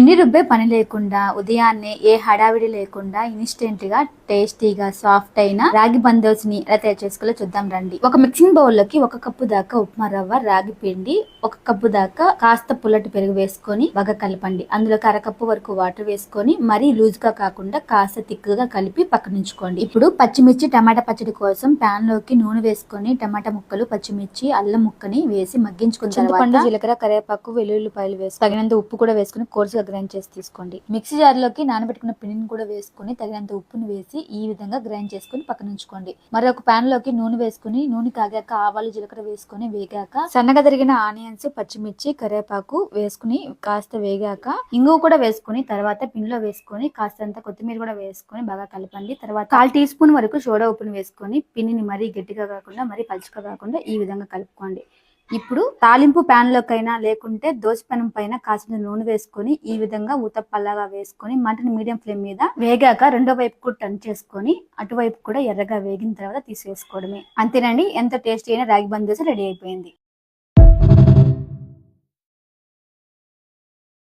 పిండి రుబ్బే పని లేకుండా ఉదయాన్నే ఏ హడావిడి లేకుండా ఇన్స్టెంట్ గా టేస్టీగా సాఫ్ట్ అయిన రాగి బందోస్ని ఎలా తయారు చేసుకోవాలో చూద్దాం రండి. ఒక మిక్సింగ్ బౌల్ లోకి 1 కప్పు దాకా ఉప్మా రవ్వ, రాగి పిండి, 1 కప్పు దాకా కాస్త పుల్లటి పెరుగు వేసుకొని బాగా కలపండి. అందులోకి 1/2 కప్పు వరకు వాటర్ వేసుకొని మరీ లూజ్ గా కాకుండా కాస్త తిక్కుగా కలిపి పక్కనుంచుకోండి. ఇప్పుడు పచ్చిమిర్చి టమాటా పచ్చడి కోసం పాన్ లోకి నూనె వేసుకొని టమాటా ముక్కలు, పచ్చిమిర్చి, అల్లం ముక్కని వేసి మగ్గించుకున్న తర్వాత జీలకర్ర, కరివేపాకు, వెల్లుల్లిపాయలు వేసి తగినంత ఉప్పు కూడా వేసుకుని కోర్సుగా గ్రైండ్ చేసి తీసుకోండి. మిక్సీ జార్ లోకి నానబెట్టుకున్న పిండిని కూడా వేసుకుని తగినంత ఉప్పుని వేసి ఈ విధంగా గ్రైండ్ చేసుకుని పక్కన ఉంచుకోండి. మరొక పాన్ లోకి నూనె వేసుకుని నూనె కాగాక ఆవాలు, జీలకర్ర వేసుకుని వేగాక సన్నగా తరిగిన ఆనియన్స్, పచ్చిమిర్చి, కరివేపాకు వేసుకుని కాస్త వేగాక ఇంగువ కూడా వేసుకుని తర్వాత పిండిలో వేసుకొని కాస్తంత కొత్తిమీర కూడా వేసుకొని బాగా కలపండి. తర్వాత 1/4 టీ స్పూన్ వరకు సోడా ఉప్పుని వేసుకొని పిండిని మరీ గట్టిగా కాకుండా మరీ పలుచగా కాకుండా ఈ విధంగా కలుపుకోండి. ఇప్పుడు తాలింపు ప్యాన్ లోకైనా లేకుంటే దోశ పెనం పైన కాసిన నూనె వేసుకొని ఈ విధంగా ఊతప్పల్లాగా వేసుకొని మంటని మీడియం ఫ్లేమ్ మీద వేగాక రెండో వైపు కూడా టర్న్ చేసుకొని అటువైపు కూడా ఎర్రగా వేగిన తర్వాత తీసేసుకోవడమే. అంతేనండి, ఎంత టేస్టీ అయిన రాగి బందోస రెడీ అయిపోయింది.